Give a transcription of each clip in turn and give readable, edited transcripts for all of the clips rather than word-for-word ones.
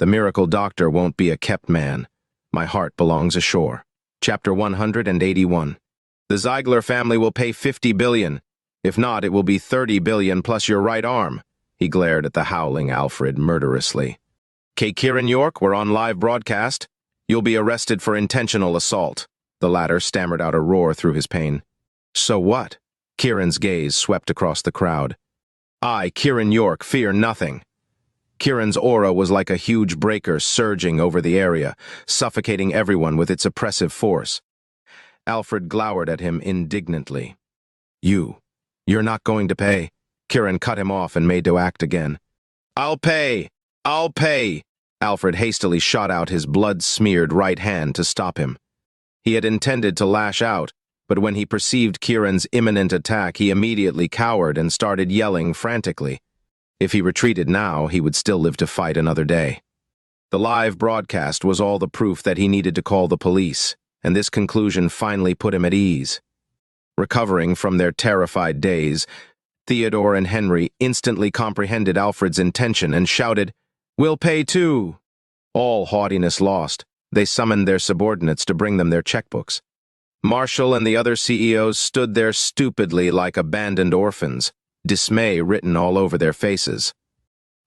The miracle doctor won't be a kept man. My heart belongs ashore. Chapter 181. The Zeigler family will pay $50 billion. If not, it will be $30 billion plus your right arm. He glared at the howling Alfred murderously. Kiran York, we're on live broadcast. You'll be arrested for intentional assault. The latter stammered out a roar through his pain. So what? Kiran's gaze swept across the crowd. I, Kiran York, fear nothing. Kiran's aura was like a huge breaker surging over the area, suffocating everyone with its oppressive force. Alfred glowered at him indignantly. You're not going to pay. Kiran cut him off and made to act again. I'll pay! I'll pay! Alfred hastily shot out his blood-smeared right hand to stop him. He had intended to lash out, but when he perceived Kiran's imminent attack, he immediately cowered and started yelling frantically. If he retreated now, he would still live to fight another day. The live broadcast was all the proof that he needed to call the police, and this conclusion finally put him at ease. Recovering from their terrified daze, Theodore and Henry instantly comprehended Alfred's intention and shouted, "We'll pay too!" All haughtiness lost, they summoned their subordinates to bring them their checkbooks. Marshall and the other CEOs stood there stupidly like abandoned orphans, dismay written all over their faces.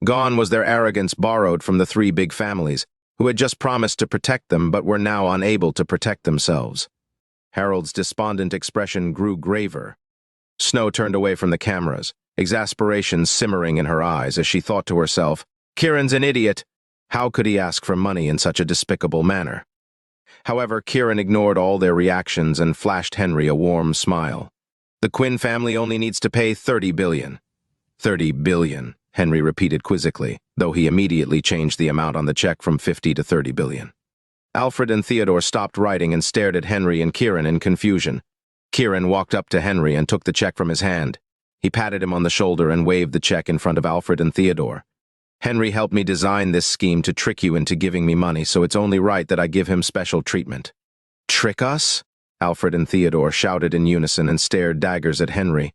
Gone was their arrogance borrowed from the three big families, who had just promised to protect them but were now unable to protect themselves. Harold's despondent expression grew graver. Snow turned away from the cameras, exasperation simmering in her eyes as she thought to herself, "Kiran's an idiot. How could he ask for money in such a despicable manner?" However, Kiran ignored all their reactions and flashed Henry a warm smile. The Quinn family only needs to pay $30 billion. $30 billion, Henry repeated quizzically, though he immediately changed the amount on the check from 50 to $30 billion. Alfred and Theodore stopped writing and stared at Henry and Kiran in confusion. Kiran walked up to Henry and took the check from his hand. He patted him on the shoulder and waved the check in front of Alfred and Theodore. "Henry helped me design this scheme to trick you into giving me money, so it's only right that I give him special treatment." "Trick us?" Alfred and Theodore shouted in unison and stared daggers at Henry.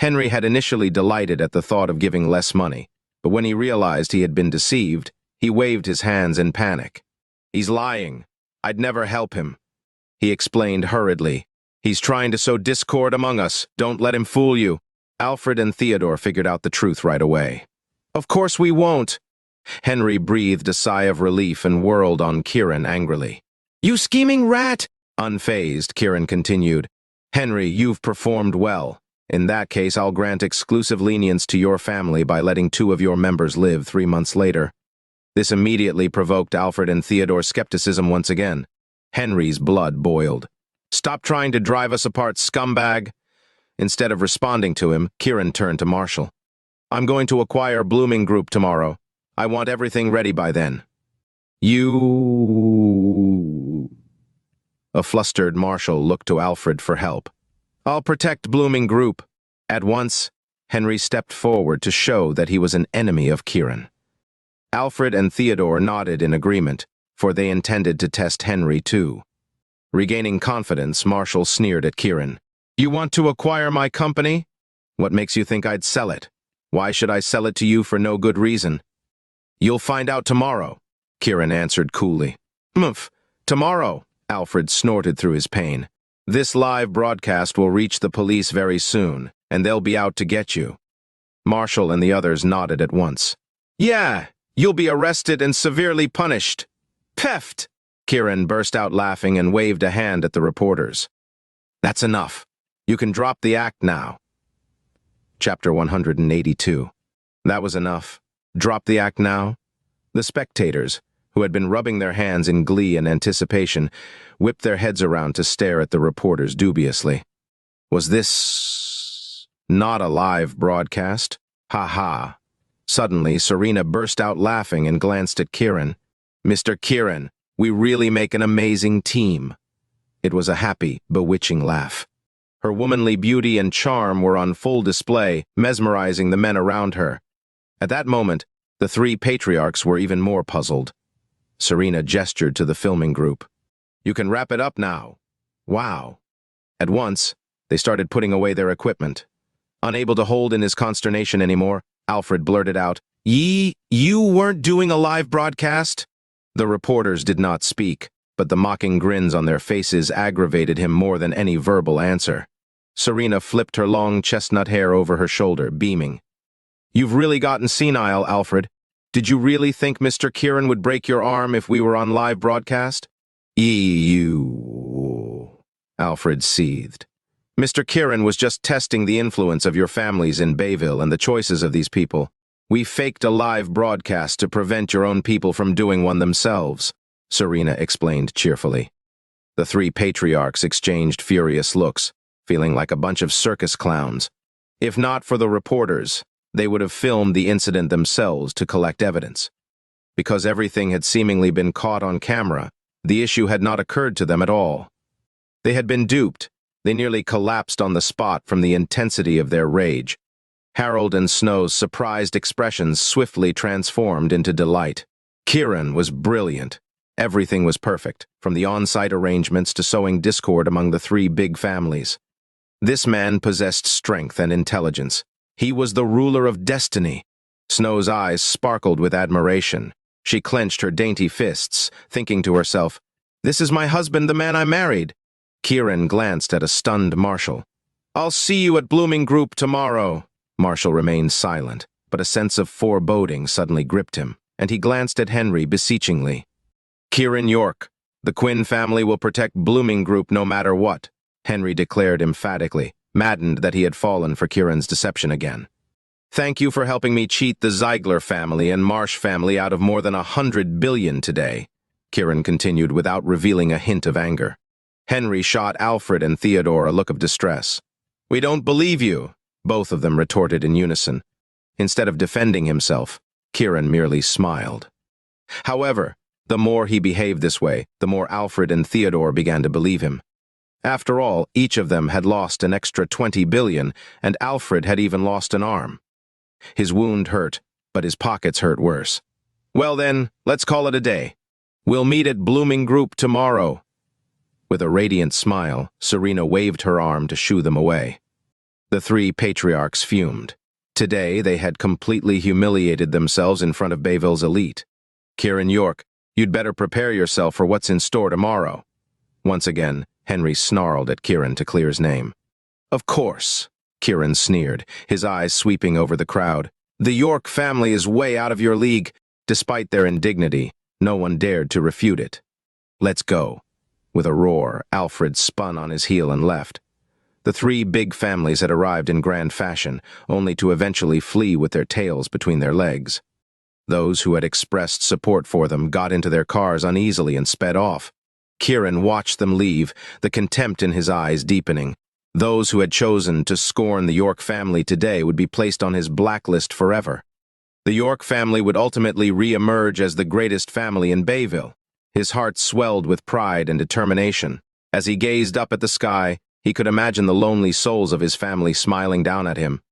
Henry had initially delighted at the thought of giving less money, but when he realized he had been deceived, he waved his hands in panic. "He's lying. I'd never help him," he explained hurriedly. "He's trying to sow discord among us. Don't let him fool you." Alfred and Theodore figured out the truth right away. "Of course we won't." Henry breathed a sigh of relief and whirled on Kiran angrily. "You scheming rat!" Unfazed, Kiran continued. "Henry, you've performed well. In that case, I'll grant exclusive lenience to your family by letting 2 of your members live 3 months later." This immediately provoked Alfred and Theodore's skepticism once again. Henry's blood boiled. "Stop trying to drive us apart, scumbag!" Instead of responding to him, Kiran turned to Marshall. "I'm going to acquire Blooming Group tomorrow. I want everything ready by then." "You..." A flustered Marshall looked to Alfred for help. "I'll protect Blooming Group." At once, Henry stepped forward to show that he was an enemy of Kiran. Alfred and Theodore nodded in agreement, for they intended to test Henry too. Regaining confidence, Marshall sneered at Kiran. "You want to acquire my company? What makes you think I'd sell it? Why should I sell it to you for no good reason?" "You'll find out tomorrow," Kiran answered coolly. "Mumph, tomorrow," Alfred snorted through his pain. "This live broadcast will reach the police very soon, and they'll be out to get you." Marshall and the others nodded at once. "Yeah, you'll be arrested and severely punished." "Peft!" Kiran burst out laughing and waved a hand at the reporters. "That's enough. You can drop the act now." Chapter 182. That was enough. Drop the act now? The spectators, who had been rubbing their hands in glee and anticipation, whipped their heads around to stare at the reporters dubiously. Was this not a live broadcast? Ha ha. Suddenly, Serena burst out laughing and glanced at Kiran. "Mr. Kiran, we really make an amazing team." It was a happy, bewitching laugh. Her womanly beauty and charm were on full display, mesmerizing the men around her. At that moment, the 3 patriarchs were even more puzzled. Serena gestured to the filming group. "You can wrap it up now." "Wow." At once, they started putting away their equipment. Unable to hold in his consternation anymore, Alfred blurted out, You weren't doing a live broadcast?" The reporters did not speak, but the mocking grins on their faces aggravated him more than any verbal answer. Serena flipped her long chestnut hair over her shoulder, beaming. "You've really gotten senile, Alfred. Did you really think Mr. Kiran would break your arm if we were on live broadcast?" "You," Alfred seethed. "Mr. Kiran was just testing the influence of your families in Bayville and the choices of these people. We faked a live broadcast to prevent your own people from doing one themselves," Serena explained cheerfully. The three patriarchs exchanged furious looks, feeling like a bunch of circus clowns. If not for the reporters, they would have filmed the incident themselves to collect evidence. Because everything had seemingly been caught on camera, the issue had not occurred to them at all. They had been duped. They nearly collapsed on the spot from the intensity of their rage. Harold and Snow's surprised expressions swiftly transformed into delight. Kiran was brilliant. Everything was perfect, from the on-site arrangements to sowing discord among the three big families. This man possessed strength and intelligence. He was the ruler of destiny. Snow's eyes sparkled with admiration. She clenched her dainty fists, thinking to herself, "This is my husband, the man I married." Kiran glanced at a stunned Marshall. "I'll see you at Blooming Group tomorrow." Marshall remained silent, but a sense of foreboding suddenly gripped him, and he glanced at Henry beseechingly. "Kiran York, the Quinn family will protect Blooming Group no matter what," Henry declared emphatically, maddened that he had fallen for Kiran's deception again. "Thank you for helping me cheat the Zeigler family and Marsh family out of more than $100 billion today," Kiran continued without revealing a hint of anger. Henry shot Alfred and Theodore a look of distress. "We don't believe you," both of them retorted in unison. Instead of defending himself, Kiran merely smiled. However, the more he behaved this way, the more Alfred and Theodore began to believe him. After all, each of them had lost an extra $20 billion, and Alfred had even lost an arm. His wound hurt, but his pockets hurt worse. "Well then, let's call it a day. We'll meet at Blooming Group tomorrow." With a radiant smile, Serena waved her arm to shoo them away. The three patriarchs fumed. Today, they had completely humiliated themselves in front of Bayville's elite. "Kiran York, you'd better prepare yourself for what's in store tomorrow." Once again, Henry snarled at Kiran to clear his name. "Of course," Kiran sneered, his eyes sweeping over the crowd. "The York family is way out of your league." Despite their indignity, no one dared to refute it. "Let's go." With a roar, Alfred spun on his heel and left. The three big families had arrived in grand fashion, only to eventually flee with their tails between their legs. Those who had expressed support for them got into their cars uneasily and sped off. Kiran watched them leave, the contempt in his eyes deepening. Those who had chosen to scorn the York family today would be placed on his blacklist forever. The York family would ultimately re-emerge as the greatest family in Bayville. His heart swelled with pride and determination. As he gazed up at the sky, he could imagine the lonely souls of his family smiling down at him.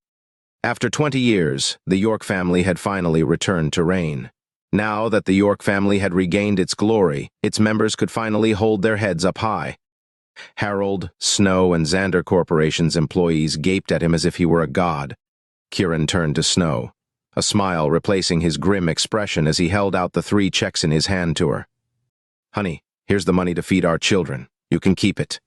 After 20 years, the York family had finally returned to reign. Now that the York family had regained its glory, its members could finally hold their heads up high. Harold, Snow, and Xander Corporation's employees gaped at him as if he were a god. Kiran turned to Snow, a smile replacing his grim expression as he held out the 3 checks in his hand to her. "Honey, here's the money to feed our children. You can keep it."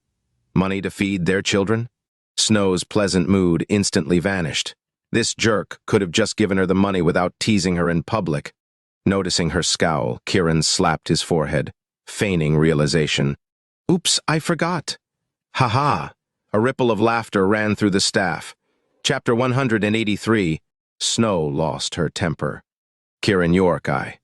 Money to feed their children? Snow's pleasant mood instantly vanished. This jerk could have just given her the money without teasing her in public. Noticing her scowl, Kiran slapped his forehead, feigning realization. "Oops, I forgot." "Ha-ha!" A ripple of laughter ran through the staff. Chapter 183, Snow lost her temper. "Kiran York, I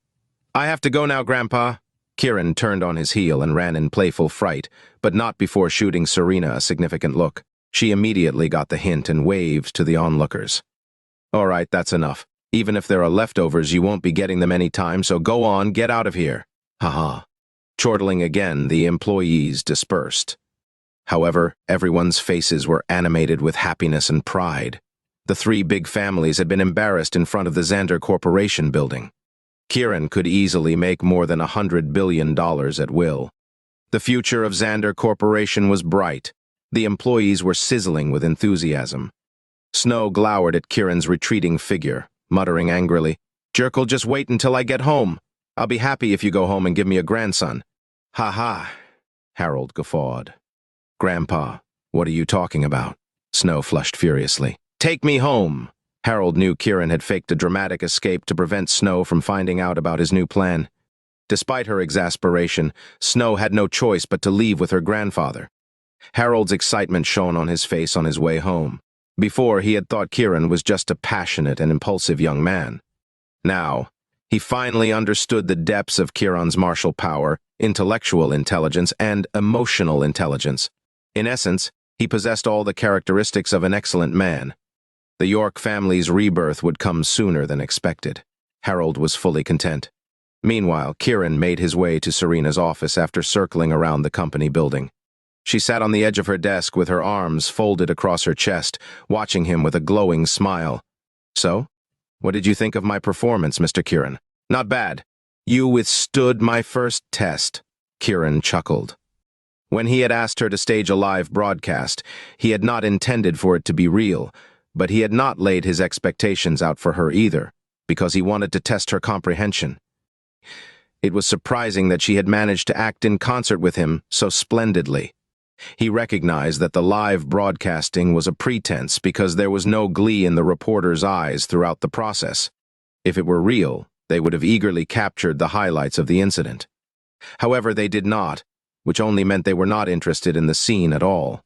have to go now, Grandpa." Kiran turned on his heel and ran in playful fright, but not before shooting Serena a significant look. She immediately got the hint and waved to the onlookers. "All right, that's enough. Even if there are leftovers, you won't be getting them any time, so go on, get out of here." "Ha-ha." Chortling again, the employees dispersed. However, everyone's faces were animated with happiness and pride. The 3 big families had been embarrassed in front of the Xander Corporation building. Kiran could easily make more than $100 billion at will. The future of Xander Corporation was bright. The employees were sizzling with enthusiasm. Snow glowered at Kiran's retreating figure, muttering angrily, Jerk'll just wait until I get home. I'll be happy if you go home and give me a grandson. Ha ha, Harold guffawed. Grandpa, what are you talking about? Snow flushed furiously. Take me home. Harold knew Kiran had faked a dramatic escape to prevent Snow from finding out about his new plan. Despite her exasperation, Snow had no choice but to leave with her grandfather. Harold's excitement shone on his face on his way home. Before, he had thought Kiran was just a passionate and impulsive young man. Now, he finally understood the depths of Kiran's martial power, intellectual intelligence, and emotional intelligence. In essence, he possessed all the characteristics of an excellent man. The York family's rebirth would come sooner than expected. Harold was fully content. Meanwhile, Kiran made his way to Serena's office after circling around the company building. She sat on the edge of her desk with her arms folded across her chest, watching him with a glowing smile. So, what did you think of my performance, Mr. Kiran? Not bad. You withstood my first test, Kiran chuckled. When he had asked her to stage a live broadcast, he had not intended for it to be real, but he had not laid his expectations out for her either, because he wanted to test her comprehension. It was surprising that she had managed to act in concert with him so splendidly. He recognized that the live broadcasting was a pretense because there was no glee in the reporters' eyes throughout the process. If it were real, they would have eagerly captured the highlights of the incident. However, they did not, which only meant they were not interested in the scene at all.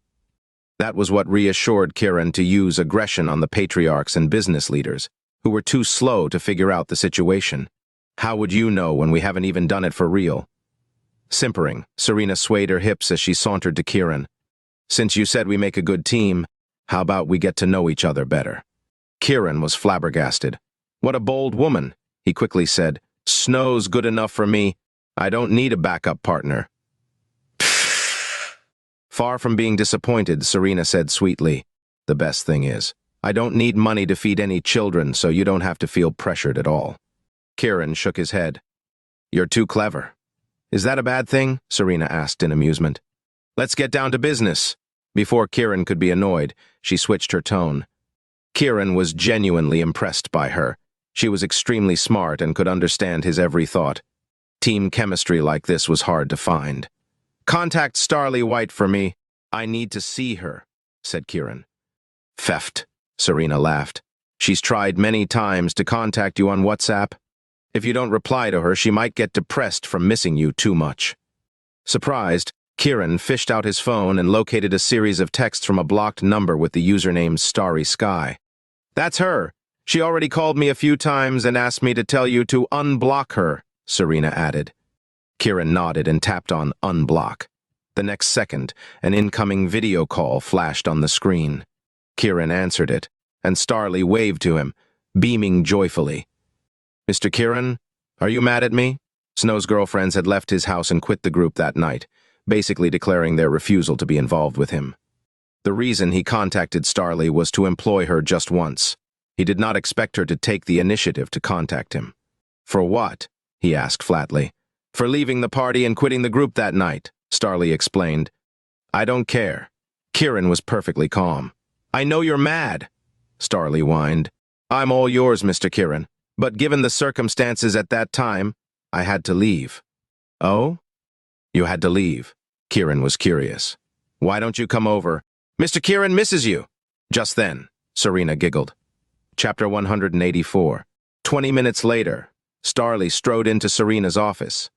That was what reassured Kiran to use aggression on the patriarchs and business leaders, who were too slow to figure out the situation. How would you know when we haven't even done it for real? Simpering, Serena swayed her hips as she sauntered to Kiran. Since you said we make a good team, how about we get to know each other better? Kiran was flabbergasted. What a bold woman, he quickly said. Snow's good enough for me. I don't need a backup partner. Far from being disappointed, Serena said sweetly, the best thing is, I don't need money to feed any children, so you don't have to feel pressured at all. Kiran shook his head. You're too clever. Is that a bad thing? Serena asked in amusement. Let's get down to business. Before Kiran could be annoyed, she switched her tone. Kiran was genuinely impressed by her. She was extremely smart and could understand his every thought. Team chemistry like this was hard to find. Contact Starly White for me. I need to see her, said Kiran. Theft, Serena laughed. She's tried many times to contact you on WhatsApp. If you don't reply to her, she might get depressed from missing you too much. Surprised, Kiran fished out his phone and located a series of texts from a blocked number with the username Starry Sky. That's her. She already called me a few times and asked me to tell you to unblock her, Serena added. Kiran nodded and tapped on unblock. The next second, an incoming video call flashed on the screen. Kiran answered it, and Starly waved to him, beaming joyfully. Mr. Kiran, are you mad at me? Snow's girlfriends had left his house and quit the group that night, basically declaring their refusal to be involved with him. The reason he contacted Starly was to employ her just once. He did not expect her to take the initiative to contact him. For what? He asked flatly. For leaving the party and quitting the group that night, Starly explained. I don't care. Kiran was perfectly calm. I know you're mad, Starly whined. I'm all yours, Mr. Kiran. But given the circumstances at that time, I had to leave. Oh? You had to leave. Kiran was curious. Why don't you come over? Mr. Kiran misses you. Just then, Serena giggled. Chapter 184. 20 minutes later, Starly strode into Serena's office.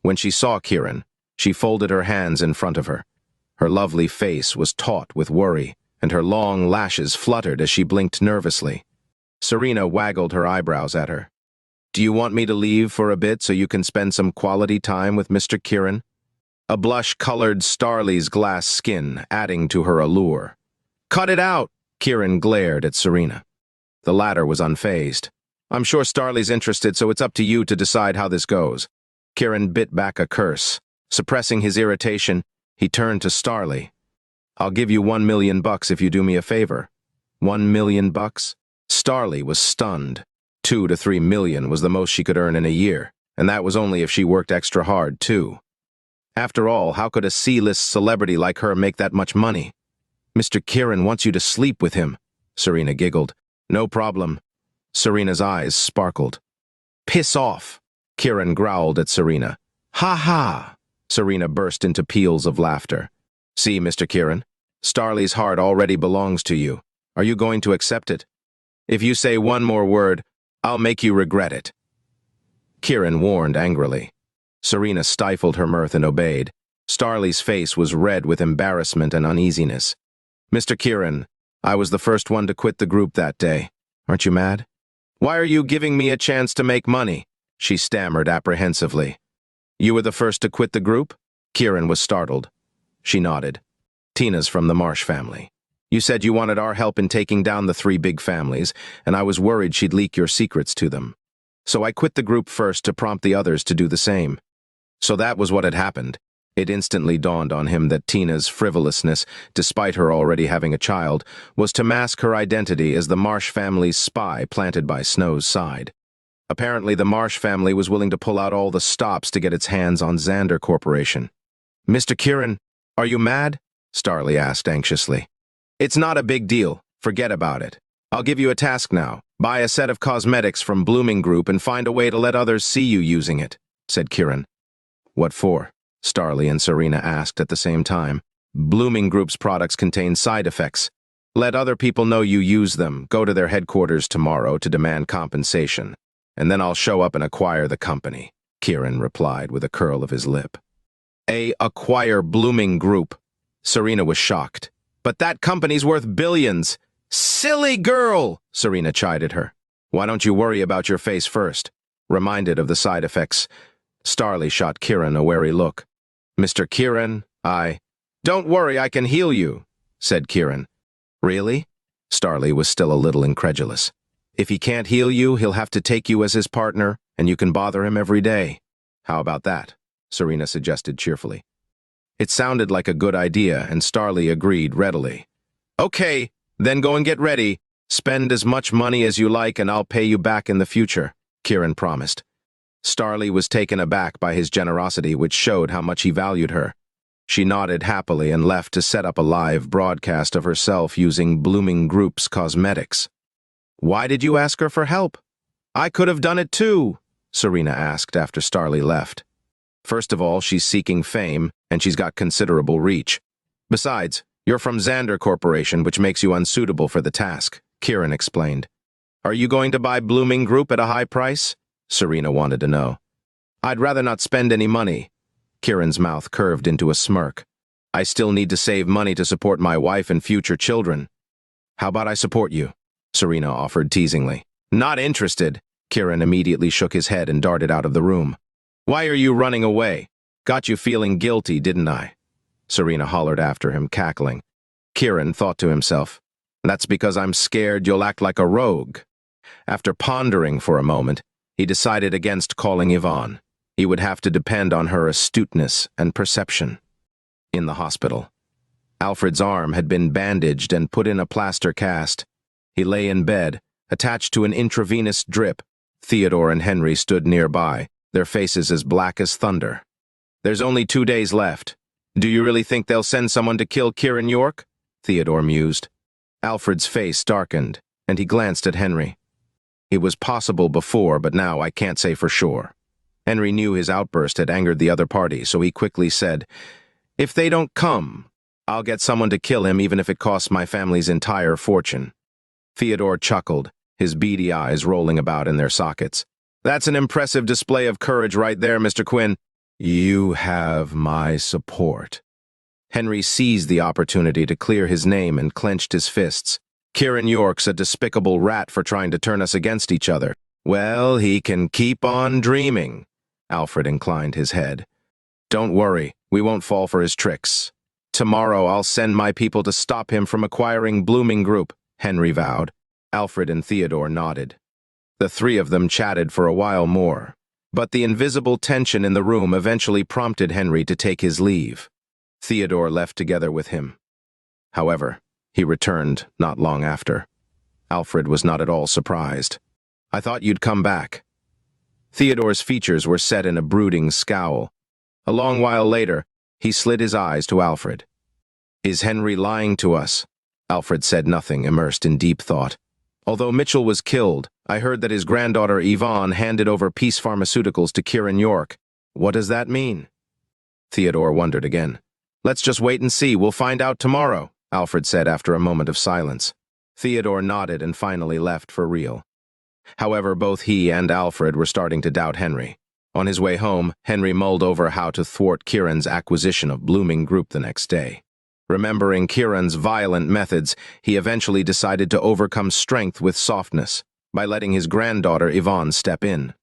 When she saw Kiran, she folded her hands in front of her. Her lovely face was taut with worry, and her long lashes fluttered as she blinked nervously. Serena waggled her eyebrows at her. Do you want me to leave for a bit so you can spend some quality time with Mr. Kiran? A blush colored Starly's glass skin, adding to her allure. Cut it out! Kiran glared at Serena. The latter was unfazed. I'm sure Starly's interested, so it's up to you to decide how this goes. Kiran bit back a curse. Suppressing his irritation, he turned to Starly. I'll give you $1 million if you do me a favor. $1 million? Starly was stunned. 2 to 3 million was the most she could earn in a year, and that was only if she worked extra hard, too. After all, how could a C-list celebrity like her make that much money? Mr. Kiran wants you to sleep with him, Serena giggled. No problem. Serena's eyes sparkled. Piss off, Kiran growled at Serena. Ha ha! Serena burst into peals of laughter. See, Mr. Kiran, Starley's heart already belongs to you. Are you going to accept it? If you say one more word, I'll make you regret it. Kiran warned angrily. Serena stifled her mirth and obeyed. Starley's face was red with embarrassment and uneasiness. Mr. Kiran, I was the first one to quit the group that day. Aren't you mad? Why are you giving me a chance to make money? She stammered apprehensively. You were the first to quit the group? Kiran was startled. She nodded. Tina's from the Marsh family. You said you wanted our help in taking down the 3 big families, and I was worried she'd leak your secrets to them. So I quit the group first to prompt the others to do the same. So that was what had happened. It instantly dawned on him that Tina's frivolousness, despite her already having a child, was to mask her identity as the Marsh family's spy planted by Snow's side. Apparently, the Marsh family was willing to pull out all the stops to get its hands on Zeigler Corporation. Mr. Kiran, are you mad? Starley asked anxiously. It's not a big deal. Forget about it. I'll give you a task now. Buy a set of cosmetics from Blooming Group and find a way to let others see you using it, said Kiran. What for? Starley and Serena asked at the same time. Blooming Group's products contain side effects. Let other people know you use them. Go to their headquarters tomorrow to demand compensation. And then I'll show up and acquire the company, Kiran replied with a curl of his lip. Acquire Blooming Group. Serena was shocked. But that company's worth billions. Silly girl, Serena chided her. Why don't you worry about your face first? Reminded of the side effects, Starley shot Kiran a wary look. Mr. Kiran, Don't worry, I can heal you, said Kiran. Really? Starley was still a little incredulous. If he can't heal you, he'll have to take you as his partner, and you can bother him every day. How about that? Serena suggested cheerfully. It sounded like a good idea, and Starley agreed readily. Okay, then go and get ready. Spend as much money as you like and I'll pay you back in the future, Kiran promised. Starley was taken aback by his generosity, which showed how much he valued her. She nodded happily and left to set up a live broadcast of herself using Blooming Group's cosmetics. Why did you ask her for help? I could have done it too, Serena asked after Starley left. First of all, she's seeking fame, and she's got considerable reach. Besides, you're from Zeigler Corporation, which makes you unsuitable for the task, Kiran explained. Are you going to buy Blooming Group at a high price? Serena wanted to know. I'd rather not spend any money. Kiran's mouth curved into a smirk. I still need to save money to support my wife and future children. How about I support you? Serena offered teasingly. Not interested. Kiran immediately shook his head and darted out of the room. Why are you running away? Got you feeling guilty, didn't I? Serena hollered after him, cackling. Kiran thought to himself, that's because I'm scared you'll act like a rogue. After pondering for a moment, he decided against calling Yvonne. He would have to depend on her astuteness and perception. In the hospital, Alfred's arm had been bandaged and put in a plaster cast. He lay in bed, attached to an intravenous drip. Theodore and Henry stood nearby, their faces as black as thunder. There's only 2 days left. Do you really think they'll send someone to kill Kiran York? Theodore mused. Alfred's face darkened, and he glanced at Henry. It was possible before, but now I can't say for sure. Henry knew his outburst had angered the other party, so he quickly said, If they don't come, I'll get someone to kill him even if it costs my family's entire fortune. Theodore chuckled, his beady eyes rolling about in their sockets. That's an impressive display of courage right there, Mr. Quinn. You have my support. Henry seized the opportunity to clear his name and clenched his fists. Kiran York's a despicable rat for trying to turn us against each other. Well, he can keep on dreaming. Alfred inclined his head. Don't worry, we won't fall for his tricks. Tomorrow I'll send my people to stop him from acquiring Blooming Group, Henry vowed. Alfred and Theodore nodded. The 3 of them chatted for a while more, but the invisible tension in the room eventually prompted Henry to take his leave. Theodore left together with him. However, he returned not long after. Alfred was not at all surprised. I thought you'd come back. Theodore's features were set in a brooding scowl. A long while later, he slid his eyes to Alfred. Is Henry lying to us? Alfred said nothing, immersed in deep thought. Although Mitchell was killed, I heard that his granddaughter Yvonne handed over Peace Pharmaceuticals to Kiran York. What does that mean? Theodore wondered again. Let's just wait and see. We'll find out tomorrow, Alfred said after a moment of silence. Theodore nodded and finally left for real. However, both he and Alfred were starting to doubt Henry. On his way home, Henry mulled over how to thwart Kiran's acquisition of Blooming Group the next day. Remembering Kiran's violent methods, he eventually decided to overcome strength with softness by letting his granddaughter Yvonne step in.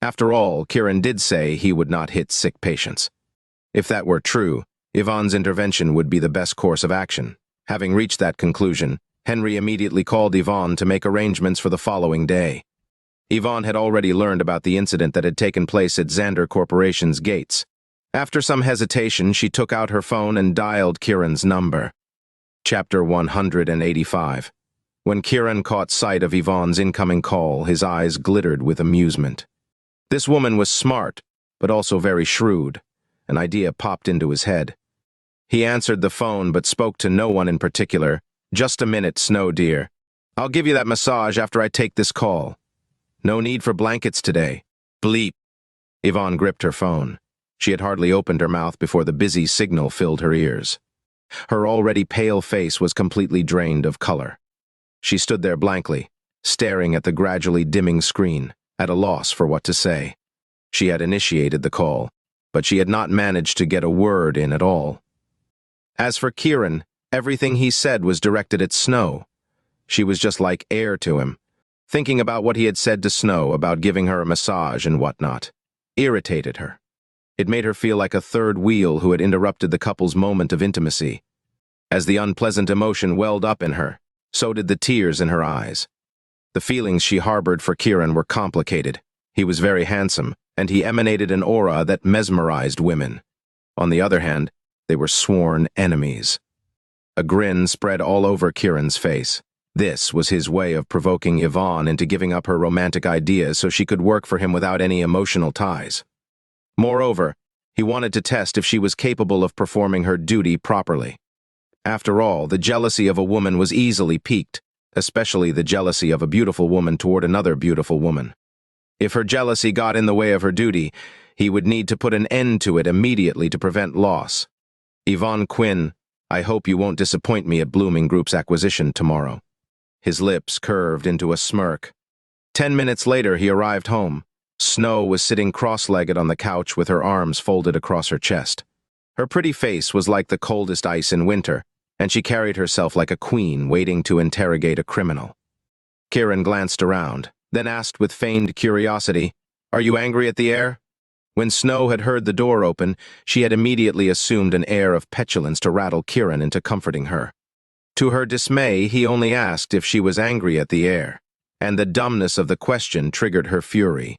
After all, Kiran did say he would not hit sick patients. If that were true, Yvonne's intervention would be the best course of action. Having reached that conclusion, Henry immediately called Yvonne to make arrangements for the following day. Yvonne had already learned about the incident that had taken place at Xander Corporation's gates. After some hesitation, she took out her phone and dialed Kiran's number. Chapter 185. When Kiran caught sight of Yvonne's incoming call, his eyes glittered with amusement. This woman was smart, but also very shrewd. An idea popped into his head. He answered the phone but spoke to no one in particular. Just a minute, Snow dear. I'll give you that massage after I take this call. No need for blankets today. Bleep. Yvonne gripped her phone. She had hardly opened her mouth before the busy signal filled her ears. Her already pale face was completely drained of color. She stood there blankly, staring at the gradually dimming screen, at a loss for what to say. She had initiated the call, but she had not managed to get a word in at all. As for Kiran, everything he said was directed at Snow. She was just like air to him, thinking about what he had said to Snow about giving her a massage and whatnot. Irritated her. It made her feel like a third wheel who had interrupted the couple's moment of intimacy. As the unpleasant emotion welled up in her, so did the tears in her eyes. The feelings she harbored for Kiran were complicated. He was very handsome, and he emanated an aura that mesmerized women. On the other hand, they were sworn enemies. A grin spread all over Kiran's face. This was his way of provoking Yvonne into giving up her romantic ideas so she could work for him without any emotional ties. Moreover, he wanted to test if she was capable of performing her duty properly. After all, the jealousy of a woman was easily piqued, especially the jealousy of a beautiful woman toward another beautiful woman. If her jealousy got in the way of her duty, he would need to put an end to it immediately to prevent loss. Yvonne Quinn, I hope you won't disappoint me at Blooming Group's acquisition tomorrow. His lips curved into a smirk. 10 minutes later, he arrived home. Snow was sitting cross-legged on the couch with her arms folded across her chest. Her pretty face was like the coldest ice in winter, and she carried herself like a queen waiting to interrogate a criminal. Kiran glanced around, then asked with feigned curiosity, "Are you angry at the heir?" When Snow had heard the door open, she had immediately assumed an air of petulance to rattle Kiran into comforting her. To her dismay, he only asked if she was angry at the heir, and the dumbness of the question triggered her fury.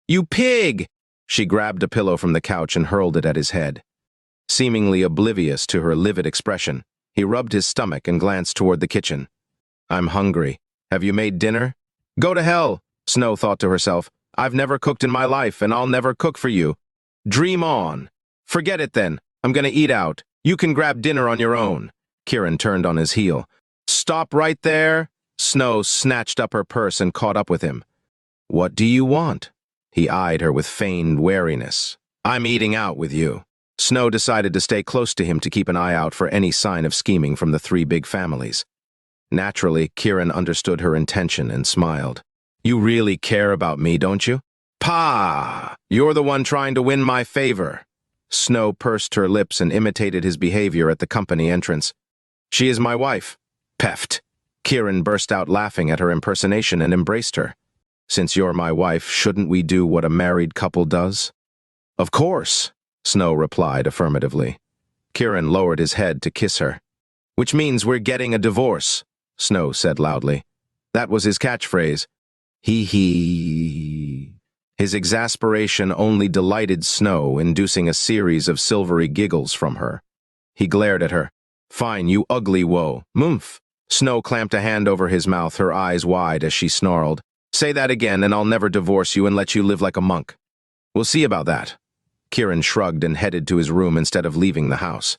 "You pig!" She grabbed a pillow from the couch and hurled it at his head. Seemingly oblivious to her livid expression, he rubbed his stomach and glanced toward the kitchen. "I'm hungry. Have you made dinner?" "Go to hell," Snow thought to herself. "I've never cooked in my life, and I'll never cook for you." "Dream on." "Forget it then. I'm gonna eat out. You can grab dinner on your own." Kiran turned on his heel. "Stop right there." Snow snatched up her purse and caught up with him. "What do you want?" He eyed her with feigned wariness. "I'm eating out with you." Snow decided to stay close to him to keep an eye out for any sign of scheming from the three big families. Naturally, Kiran understood her intention and smiled. "You really care about me, don't you?" "Pah! You're the one trying to win my favor." Snow pursed her lips and imitated his behavior at the company entrance. "She is my wife." Peft. Kiran burst out laughing at her impersonation and embraced her. "Since you're my wife, shouldn't we do what a married couple does?" "Of course," Snow replied affirmatively. Kiran lowered his head to kiss her. "Which means we're getting a divorce," Snow said loudly. That was his catchphrase. Hee. His exasperation only delighted Snow, inducing a series of silvery giggles from her. He glared at her. "Fine, you ugly woe. Mumph." Snow clamped a hand over his mouth, her eyes wide as she snarled. "Say that again and I'll never divorce you and let you live like a monk." "We'll see about that." Kiran shrugged and headed to his room instead of leaving the house.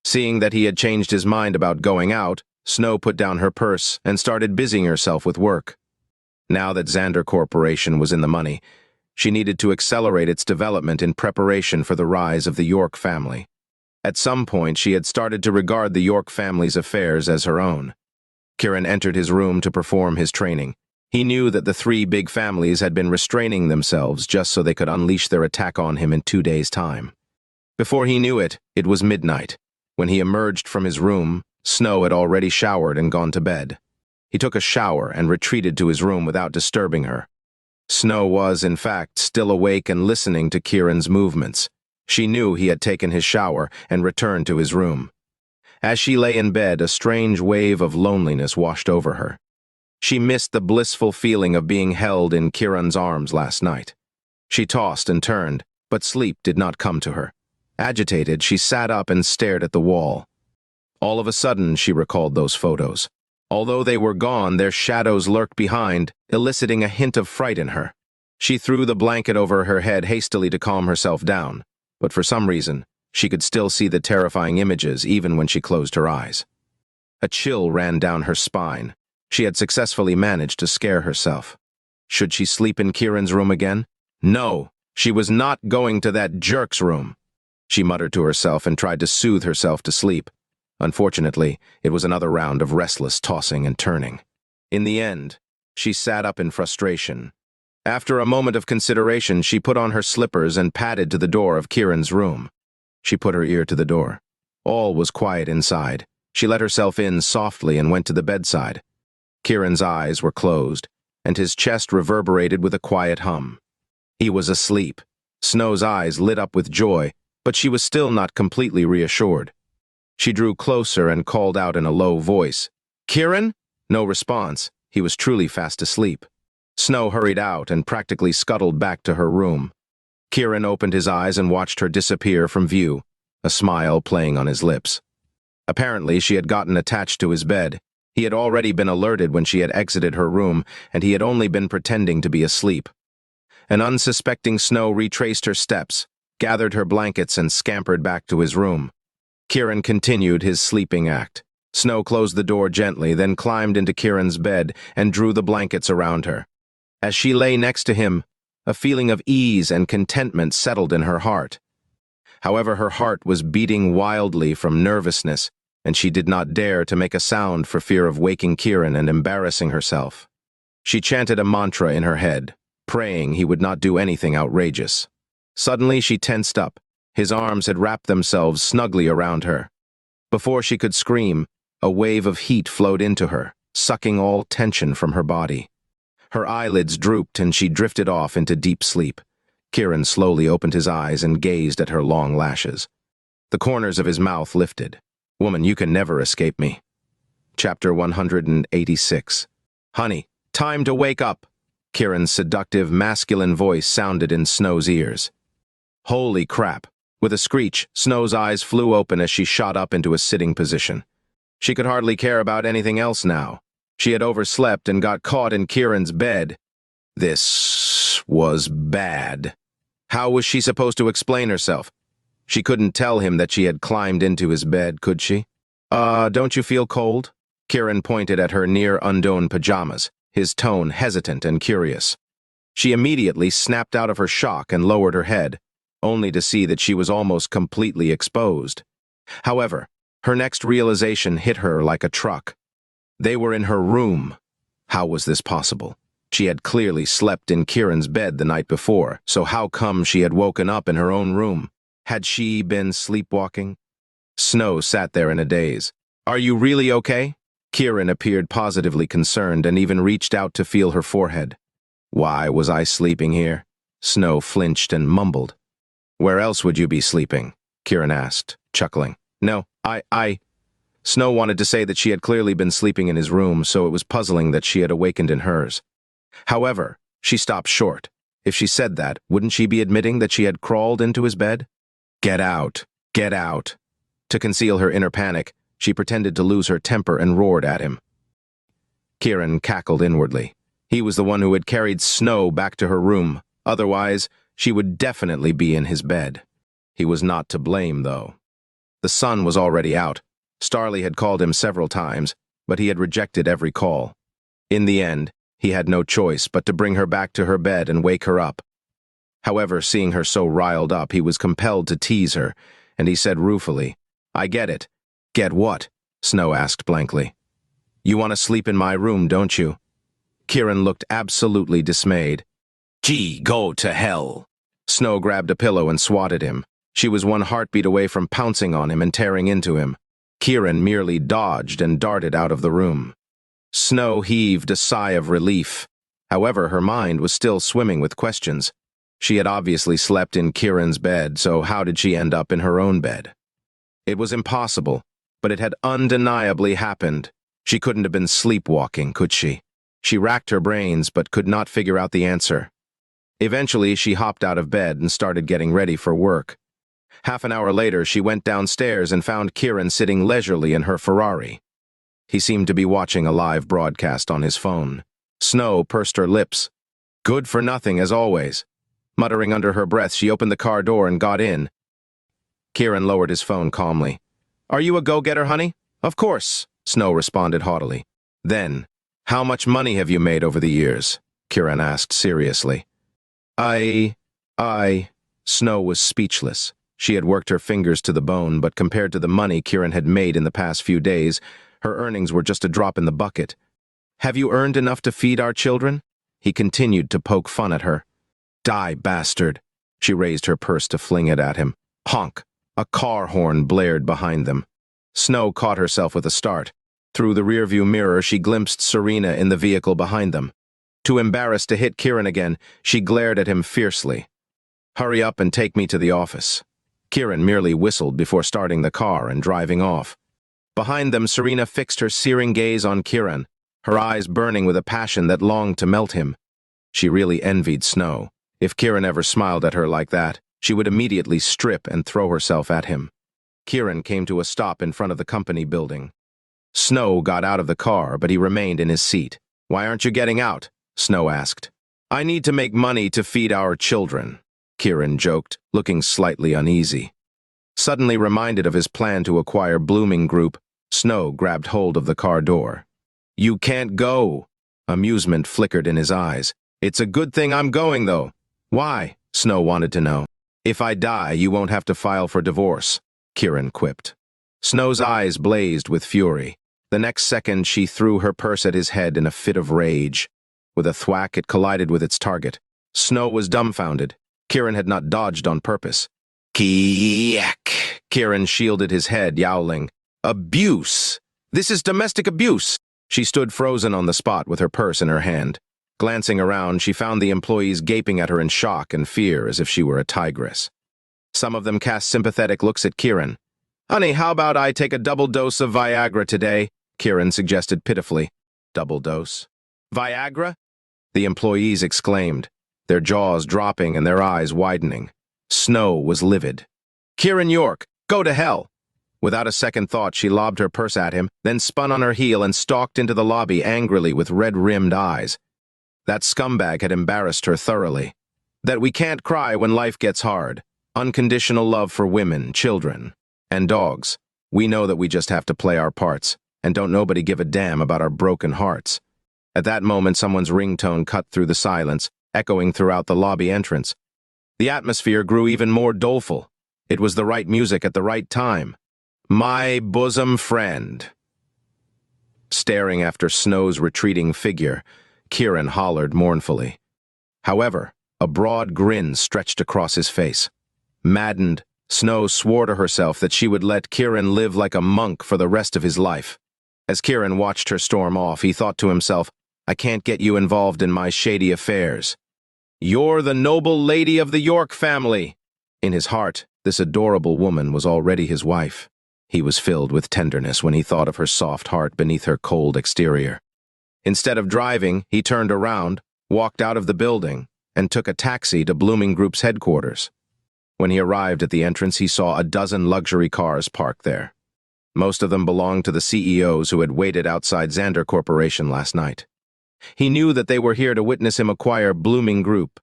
Seeing that he had changed his mind about going out, Snow put down her purse and started busying herself with work. Now that Xander Corporation was in the money, she needed to accelerate its development in preparation for the rise of the York family. At some point, she had started to regard the York family's affairs as her own. Kiran entered his room to perform his training. He knew that the three big families had been restraining themselves just so they could unleash their attack on him in 2 days' time. Before he knew it, it was midnight. When he emerged from his room, Snow had already showered and gone to bed. He took a shower and retreated to his room without disturbing her. Snow was, in fact, still awake and listening to Kiran's movements. She knew he had taken his shower and returned to his room. As she lay in bed, a strange wave of loneliness washed over her. She missed the blissful feeling of being held in Kiran's arms last night. She tossed and turned, but sleep did not come to her. Agitated, she sat up and stared at the wall. All of a sudden, she recalled those photos. Although they were gone, their shadows lurked behind, eliciting a hint of fright in her. She threw the blanket over her head hastily to calm herself down, but for some reason, she could still see the terrifying images even when she closed her eyes. A chill ran down her spine. She had successfully managed to scare herself. Should she sleep in Kiran's room again? No, she was not going to that jerk's room. She muttered to herself and tried to soothe herself to sleep. Unfortunately, it was another round of restless tossing and turning. In the end, she sat up in frustration. After a moment of consideration, she put on her slippers and padded to the door of Kiran's room. She put her ear to the door. All was quiet inside. She let herself in softly and went to the bedside. Kiran's eyes were closed, and his chest reverberated with a quiet hum. He was asleep. Snow's eyes lit up with joy, but she was still not completely reassured. She drew closer and called out in a low voice, "Kiran?" No response. He was truly fast asleep. Snow hurried out and practically scuttled back to her room. Kiran opened his eyes and watched her disappear from view, a smile playing on his lips. Apparently, she had gotten attached to his bed. He had already been alerted when she had exited her room, and he had only been pretending to be asleep. An unsuspecting Snow retraced her steps, gathered her blankets, and scampered back to his room. Kiran continued his sleeping act. Snow closed the door gently, then climbed into Kiran's bed and drew the blankets around her. As she lay next to him, a feeling of ease and contentment settled in her heart. However, her heart was beating wildly from nervousness, and she did not dare to make a sound for fear of waking Kiran and embarrassing herself. She chanted a mantra in her head, praying he would not do anything outrageous. Suddenly, she tensed up. His arms had wrapped themselves snugly around her. Before she could scream, a wave of heat flowed into her, sucking all tension from her body. Her eyelids drooped and she drifted off into deep sleep. Kiran slowly opened his eyes and gazed at her long lashes. The corners of his mouth lifted. "Woman, you can never escape me." Chapter 186. "Honey, time to wake up." Kiran's seductive, masculine voice sounded in Snow's ears. Holy crap. With a screech, Snow's eyes flew open as she shot up into a sitting position. She could hardly care about anything else now. She had overslept and got caught in Kiran's bed. This was bad. How was she supposed to explain herself? She couldn't tell him that she had climbed into his bed, could she? Don't you feel cold?" Kiran pointed at her near-undone pajamas, his tone hesitant and curious. She immediately snapped out of her shock and lowered her head, only to see that she was almost completely exposed. However, her next realization hit her like a truck. They were in her room. How was this possible? She had clearly slept in Kiran's bed the night before, so how come she had woken up in her own room? Had she been sleepwalking? Snow sat there in a daze. "Are you really okay?" Kiran appeared positively concerned and even reached out to feel her forehead. "Why was I sleeping here?" Snow flinched and mumbled. "Where else would you be sleeping?" Kiran asked, chuckling. "No, I... Snow wanted to say that she had clearly been sleeping in his room, so it was puzzling that she had awakened in hers. However, she stopped short. If she said that, wouldn't she be admitting that she had crawled into his bed? "Get out! Get out!" To conceal her inner panic, she pretended to lose her temper and roared at him. Kiran cackled inwardly. He was the one who had carried Snow back to her room. Otherwise, she would definitely be in his bed. He was not to blame, though. The sun was already out. Starley had called him several times, but he had rejected every call. In the end, He had no choice but to bring her back to her bed and wake her up. However, seeing her so riled up, he was compelled to tease her, and he said ruefully, "I get it." "Get what?" Snow asked blankly. "You want to sleep in my room, don't you?" Kiran looked absolutely dismayed. "Gee, go to hell." Snow grabbed a pillow and swatted him. She was one heartbeat away from pouncing on him and tearing into him. Kiran merely dodged and darted out of the room. Snow heaved a sigh of relief. However, her mind was still swimming with questions. She had obviously slept in Kiran's bed, so how did she end up in her own bed? It was impossible, but it had undeniably happened. She couldn't have been sleepwalking, could she? She racked her brains, but could not figure out the answer. Eventually, she hopped out of bed and started getting ready for work. Half an hour later, she went downstairs and found Kiran sitting leisurely in her Ferrari. He seemed to be watching a live broadcast on his phone. Snow pursed her lips. Good for nothing, as always. Muttering under her breath, she opened the car door and got in. Kiran lowered his phone calmly. "Are you a go-getter, honey?" "Of course," Snow responded haughtily. "Then, how much money have you made over the years?" Kiran asked seriously. I... Snow was speechless. She had worked her fingers to the bone, but compared to the money Kiran had made in the past few days, her earnings were just a drop in the bucket. "Have you earned enough to feed our children?" He continued to poke fun at her. "Die, bastard." She raised her purse to fling it at him. Honk! A car horn blared behind them. Snow caught herself with a start. Through the rearview mirror, she glimpsed Serena in the vehicle behind them. Too embarrassed to hit Kiran again, she glared at him fiercely. "Hurry up and take me to the office." Kiran merely whistled before starting the car and driving off. Behind them, Serena fixed her searing gaze on Kiran, her eyes burning with a passion that longed to melt him. She really envied Snow. If Kiran ever smiled at her like that, she would immediately strip and throw herself at him. Kiran came to a stop in front of the company building. Snow got out of the car, but he remained in his seat. "Why aren't you getting out?" Snow asked. "I need to make money to feed our children," Kiran joked, looking slightly uneasy. Suddenly reminded of his plan to acquire Blooming Group, Snow grabbed hold of the car door. "You can't go." Amusement flickered in his eyes. "It's a good thing I'm going, though." "Why?" Snow wanted to know. "If I die, you won't have to file for divorce," Kiran quipped. Snow's eyes blazed with fury. The next second, she threw her purse at his head in a fit of rage. With a thwack, it collided with its target. Snow was dumbfounded. Kiran had not dodged on purpose. "Kiak!" Kiran shielded his head, yowling. "Abuse! This is domestic abuse!" She stood frozen on the spot with her purse in her hand. Glancing around, she found the employees gaping at her in shock and fear as if she were a tigress. Some of them cast sympathetic looks at Kiran. "Honey, how about I take a double dose of Viagra today?" Kiran suggested pitifully. "Double dose? Viagra?" The employees exclaimed, their jaws dropping and their eyes widening. Snow was livid. "Kiran York, go to hell!" Without a second thought, she lobbed her purse at him, then spun on her heel and stalked into the lobby angrily with red-rimmed eyes. That scumbag had embarrassed her thoroughly. That we can't cry when life gets hard. Unconditional love for women, children, and dogs. We know that we just have to play our parts, and don't nobody give a damn about our broken hearts. At that moment, someone's ringtone cut through the silence, echoing throughout the lobby entrance. The atmosphere grew even more doleful. It was the right music at the right time. "My bosom friend." Staring after Snow's retreating figure, Kiran hollered mournfully. However, a broad grin stretched across his face. Maddened, Snow swore to herself that she would let Kiran live like a monk for the rest of his life. As Kiran watched her storm off, he thought to himself, "I can't get you involved in my shady affairs. You're the noble lady of the York family." In his heart, this adorable woman was already his wife. He was filled with tenderness when he thought of her soft heart beneath her cold exterior. Instead of driving, he turned around, walked out of the building, and took a taxi to Blooming Group's headquarters. When he arrived at the entrance, he saw a dozen luxury cars parked there. Most of them belonged to the CEOs who had waited outside Zeigler Corporation last night. He knew that they were here to witness him acquire Blooming Group.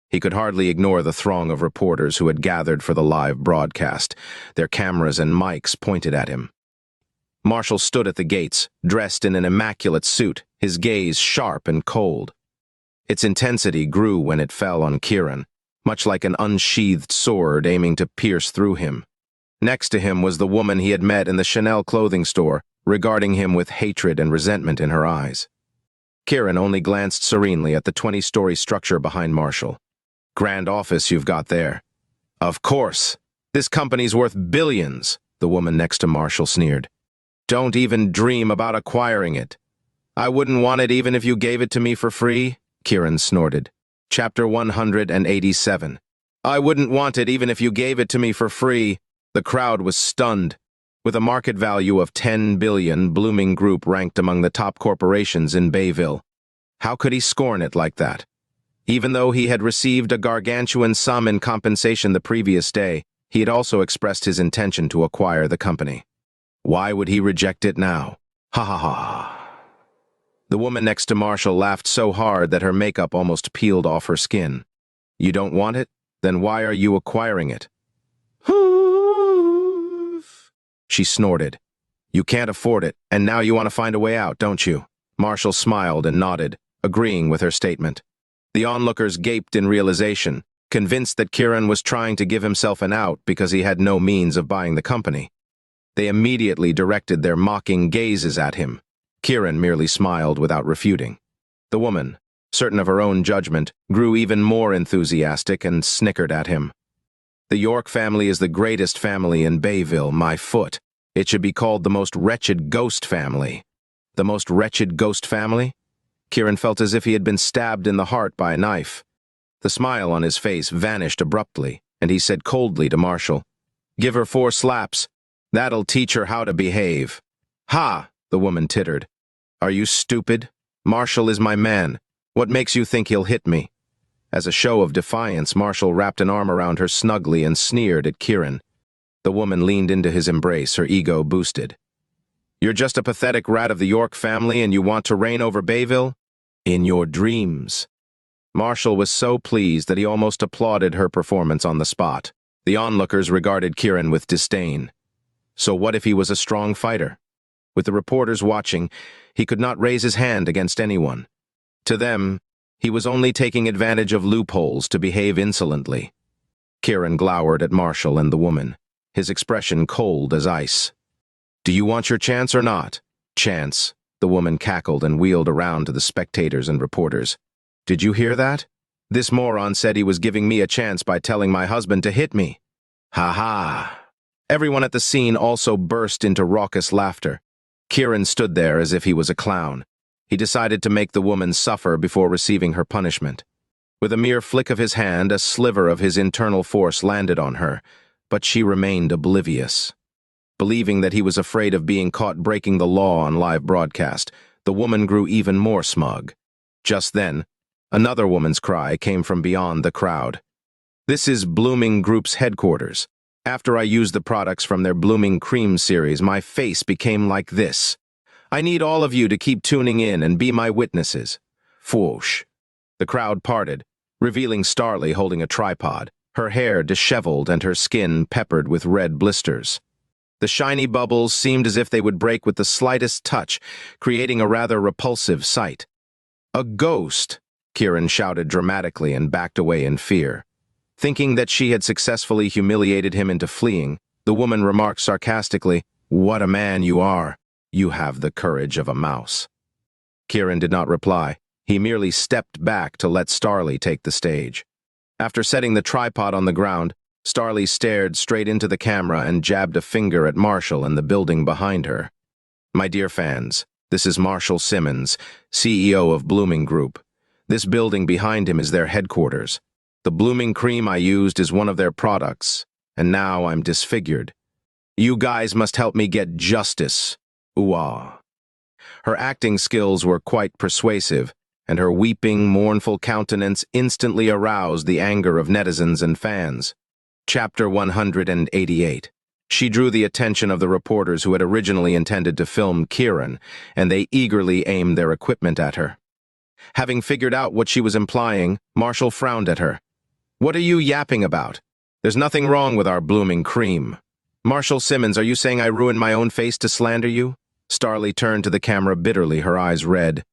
He could hardly ignore the throng of reporters who had gathered for the live broadcast, their cameras and mics pointed at him. Marshall stood at the gates, dressed in an immaculate suit, his gaze sharp and cold. Its intensity grew when it fell on Kiran, much like an unsheathed sword aiming to pierce through him. Next to him was the woman he had met in the Chanel clothing store, regarding him with hatred and resentment in her eyes. Kiran only glanced serenely at the 20-story structure behind Marshall. "Grand office you've got there." "Of course. This company's worth billions," the woman next to Marshall sneered. "Don't even dream about acquiring it." "I wouldn't want it even if you gave it to me for free," Kiran snorted. Chapter 187. "I wouldn't want it even if you gave it to me for free." The crowd was stunned. With a market value of $10 billion, Blooming Group ranked among the top corporations in Bayville. How could he scorn it like that? Even though he had received a gargantuan sum in compensation the previous day, he had also expressed his intention to acquire the company. Why would he reject it now? Ha ha ha. The woman next to Marshall laughed so hard that her makeup almost peeled off her skin. "You don't want it? Then why are you acquiring it?" She snorted. "You can't afford it, and now you want to find a way out, don't you?" Marshall smiled and nodded, agreeing with her statement. The onlookers gaped in realization, convinced that Kiran was trying to give himself an out because he had no means of buying the company. They immediately directed their mocking gazes at him. Kiran merely smiled without refuting. The woman, certain of her own judgment, grew even more enthusiastic and snickered at him. "The York family is the greatest family in Bayville, my foot. It should be called the most wretched ghost family." The most wretched ghost family? Kiran felt as if he had been stabbed in the heart by a knife. The smile on his face vanished abruptly, and he said coldly to Marshall, "Give her 4 slaps. That'll teach her how to behave." "Ha!" the woman tittered. "Are you stupid? Marshall is my man. What makes you think he'll hit me?" As a show of defiance, Marshall wrapped an arm around her snugly and sneered at Kiran. The woman leaned into his embrace, her ego boosted. "You're just a pathetic rat of the York family and you want to reign over Bayville? In your dreams." Marshall was so pleased that he almost applauded her performance on the spot. The onlookers regarded Kiran with disdain. So what if he was a strong fighter? With the reporters watching, he could not raise his hand against anyone. To them, he was only taking advantage of loopholes to behave insolently. Kiran glowered at Marshall and the woman, his expression cold as ice. "Do you want your chance or not?" "Chance," the woman cackled and wheeled around to the spectators and reporters. "Did you hear that? This moron said he was giving me a chance by telling my husband to hit me." "Ha ha." Everyone at the scene also burst into raucous laughter. Kiran stood there as if he was a clown. He decided to make the woman suffer before receiving her punishment. With a mere flick of his hand, a sliver of his internal force landed on her, but she remained oblivious. Believing that he was afraid of being caught breaking the law on live broadcast, the woman grew even more smug. Just then, another woman's cry came from beyond the crowd. "This is Blooming Group's headquarters. After I used the products from their Blooming Cream series, my face became like this. I need all of you to keep tuning in and be my witnesses." Whoosh. The crowd parted, revealing Starley holding a tripod, her hair disheveled and her skin peppered with red blisters. The shiny bubbles seemed as if they would break with the slightest touch, creating a rather repulsive sight. "A ghost!" Kiran shouted dramatically and backed away in fear. Thinking that she had successfully humiliated him into fleeing, the woman remarked sarcastically, "What a man you are! You have the courage of a mouse." Kiran did not reply. He merely stepped back to let Starley take the stage. After setting the tripod on the ground, Starley stared straight into the camera and jabbed a finger at Marshall and the building behind her. "My dear fans, this is Marshall Simmons, CEO of Blooming Group. This building behind him is their headquarters. The Blooming Cream I used is one of their products, and now I'm disfigured. You guys must help me get justice. Ooh-ah." Her acting skills were quite persuasive, and her weeping, mournful countenance instantly aroused the anger of netizens and fans. Chapter 188. She drew the attention of the reporters who had originally intended to film Kiran, and they eagerly aimed their equipment at her. Having figured out what she was implying, Marshall frowned at her. "What are you yapping about? There's nothing wrong with our Blooming Cream." Marshall Simmons, are you saying I ruined my own face to slander you? Starlee turned to the camera bitterly, her eyes red.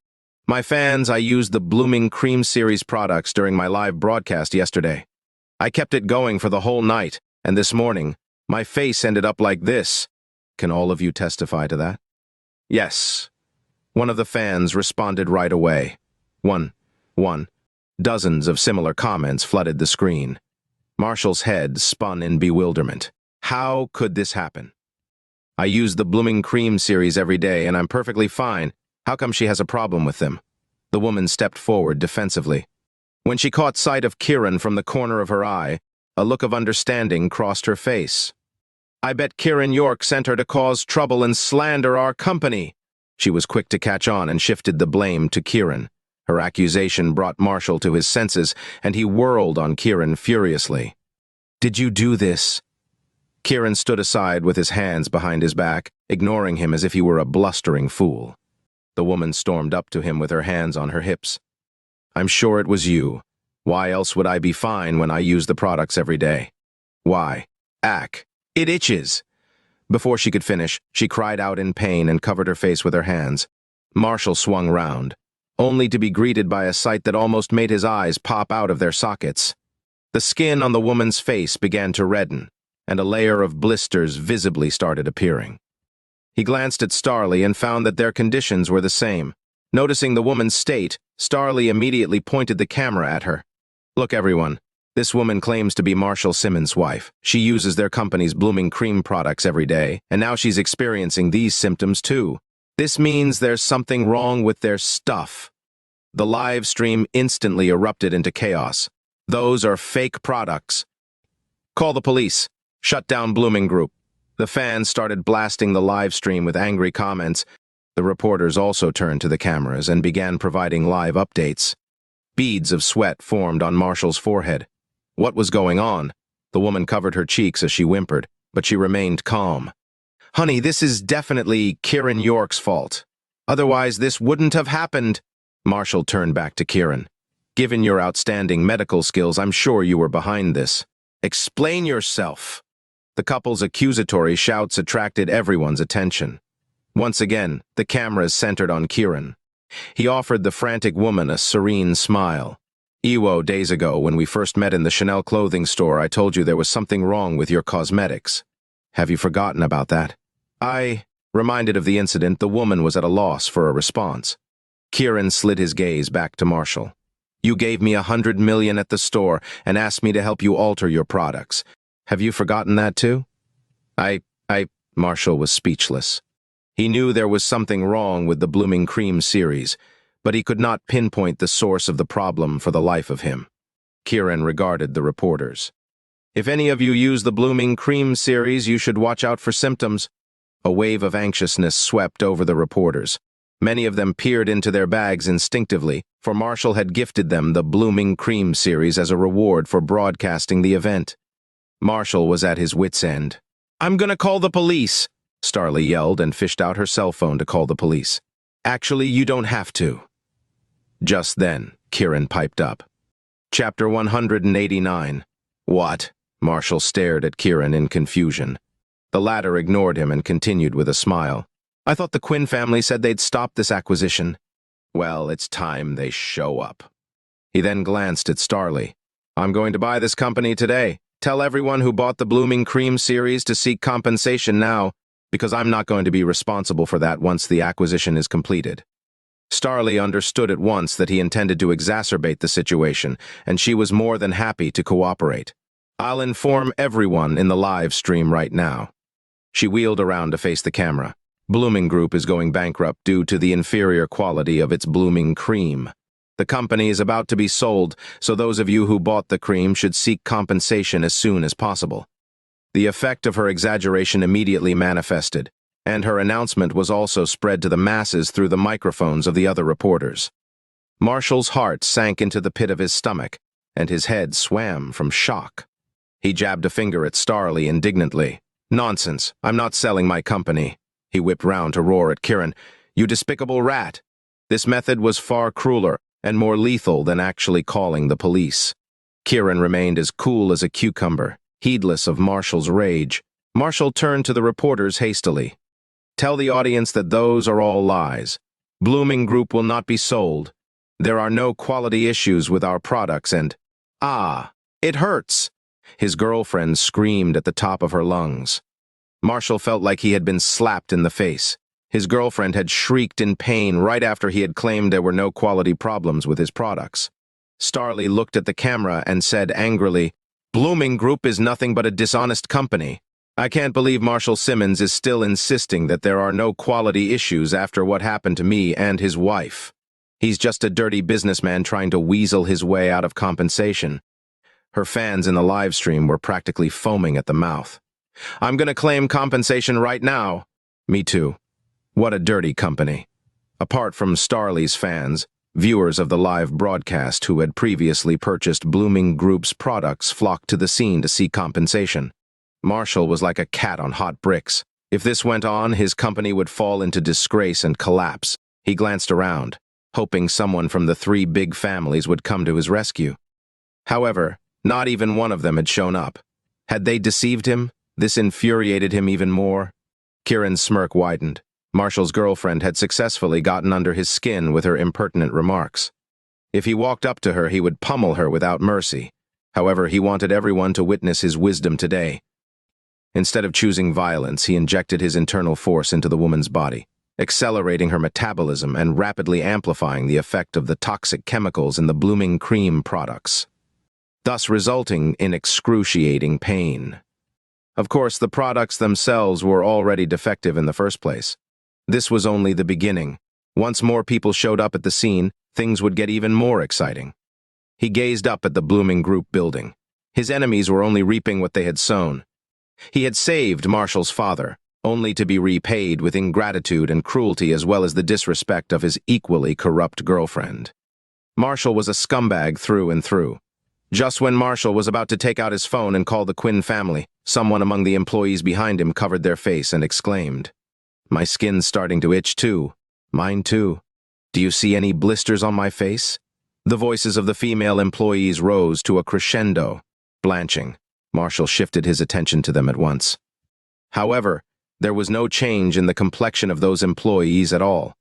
My fans, I used the Blooming Cream series products during my live broadcast yesterday. I kept it going for the whole night, and this morning, my face ended up like this. Can all of you testify to that? Yes. One of the fans responded right away. One. Dozens of similar comments flooded the screen. Marshall's head spun in bewilderment. How could this happen? I use the Blooming Cream series every day, and I'm perfectly fine. How come she has a problem with them? The woman stepped forward defensively. When she caught sight of Kiran from the corner of her eye, a look of understanding crossed her face. I bet Kiran York sent her to cause trouble and slander our company. She was quick to catch on and shifted the blame to Kiran. Her accusation brought Marshall to his senses, and he whirled on Kiran furiously. Did you do this? Kiran stood aside with his hands behind his back, ignoring him as if he were a blustering fool. The woman stormed up to him with her hands on her hips. I'm sure it was you. Why else would I be fine when I use the products every day? Why? Ack. It itches. Before she could finish, she cried out in pain and covered her face with her hands. Marshall swung round, only to be greeted by a sight that almost made his eyes pop out of their sockets. The skin on the woman's face began to redden, and a layer of blisters visibly started appearing. He glanced at Starlee and found that their conditions were the same. Noticing the woman's state, Starlee immediately pointed the camera at her. Look, everyone. This woman claims to be Marshall Simmons' wife. She uses their company's Blooming Cream products every day, and now she's experiencing these symptoms too. This means there's something wrong with their stuff. The live stream instantly erupted into chaos. Those are fake products. Call the police. Shut down Blooming Group. The fans started blasting the live stream with angry comments. The reporters also turned to the cameras and began providing live updates. Beads of sweat formed on Marshall's forehead. What was going on? The woman covered her cheeks as she whimpered, but she remained calm. Honey, this is definitely Kiran York's fault. Otherwise, this wouldn't have happened. Marshall turned back to Kiran. Given your outstanding medical skills, I'm sure you were behind this. Explain yourself. The couple's accusatory shouts attracted everyone's attention. Once again, the cameras centered on Kiran. He offered the frantic woman a serene smile. Days ago, when we first met in the Chanel clothing store, I told you there was something wrong with your cosmetics. Have you forgotten about that? Reminded of the incident, the woman was at a loss for a response. Kiran slid his gaze back to Marshall. You gave me $100 million at the store and asked me to help you alter your products. Have you forgotten that too? Marshall was speechless. He knew there was something wrong with the Blooming Cream series, but he could not pinpoint the source of the problem for the life of him. Kiran regarded the reporters. If any of you use the Blooming Cream series, you should watch out for symptoms. A wave of anxiousness swept over the reporters. Many of them peered into their bags instinctively, for Marshall had gifted them the Blooming Cream series as a reward for broadcasting the event. Marshall was at his wit's end. I'm gonna call the police, Starlee yelled and fished out her cell phone to call the police. Actually, you don't have to. Just then, Kiran piped up. Chapter 189. What? Marshall stared at Kiran in confusion. The latter ignored him and continued with a smile. I thought the Quinn family said they'd stop this acquisition. Well, it's time they show up. He then glanced at Starlee. I'm going to buy this company today. Tell everyone who bought the Blooming Cream series to seek compensation now, because I'm not going to be responsible for that once the acquisition is completed. Starlee understood at once that he intended to exacerbate the situation, and she was more than happy to cooperate. I'll inform everyone in the live stream right now. She wheeled around to face the camera. Blooming Group is going bankrupt due to the inferior quality of its Blooming Cream. The company is about to be sold, so those of you who bought the cream should seek compensation as soon as possible. The effect of her exaggeration immediately manifested, and her announcement was also spread to the masses through the microphones of the other reporters. Marshall's heart sank into the pit of his stomach, and his head swam from shock. He jabbed a finger at Starlee indignantly. Nonsense, I'm not selling my company. He whipped round to roar at Kiran. You despicable rat. This method was far crueler and more lethal than actually calling the police. Kiran remained as cool as a cucumber, heedless of Marshall's rage. Marshall turned to the reporters hastily. Tell the audience that those are all lies. Blooming Group will not be sold. There are no quality issues with our products and— Ah, it hurts! His girlfriend screamed at the top of her lungs. Marshall felt like he had been slapped in the face. His girlfriend had shrieked in pain right after he had claimed there were no quality problems with his products. Starley looked at the camera and said angrily, Blooming Group is nothing but a dishonest company. I can't believe Marshall Simmons is still insisting that there are no quality issues after what happened to me and his wife. He's just a dirty businessman trying to weasel his way out of compensation. Her fans in the live stream were practically foaming at the mouth. I'm going to claim compensation right now. Me too. What a dirty company. Apart from Starley's fans, viewers of the live broadcast who had previously purchased Blooming Group's products flocked to the scene to see compensation. Marshall was like a cat on hot bricks. If this went on, his company would fall into disgrace and collapse. He glanced around, hoping someone from the three big families would come to his rescue. However, not even one of them had shown up. Had they deceived him? This infuriated him even more. Kiran's smirk widened. Marshall's girlfriend had successfully gotten under his skin with her impertinent remarks. If he walked up to her, he would pummel her without mercy. However, he wanted everyone to witness his wisdom today. Instead of choosing violence, he injected his internal force into the woman's body, accelerating her metabolism and rapidly amplifying the effect of the toxic chemicals in the Blooming Cream products, thus resulting in excruciating pain. Of course, the products themselves were already defective in the first place. This was only the beginning. Once more people showed up at the scene, things would get even more exciting. He gazed up at the Blooming Group building. His enemies were only reaping what they had sown. He had saved Marshall's father, only to be repaid with ingratitude and cruelty as well as the disrespect of his equally corrupt girlfriend. Marshall was a scumbag through and through. Just when Marshall was about to take out his phone and call the Quinn family, someone among the employees behind him covered their face and exclaimed, My skin's starting to itch too. Mine too. Do you see any blisters on my face? The voices of the female employees rose to a crescendo. Blanching, Marshall shifted his attention to them at once. However, there was no change in the complexion of those employees at all.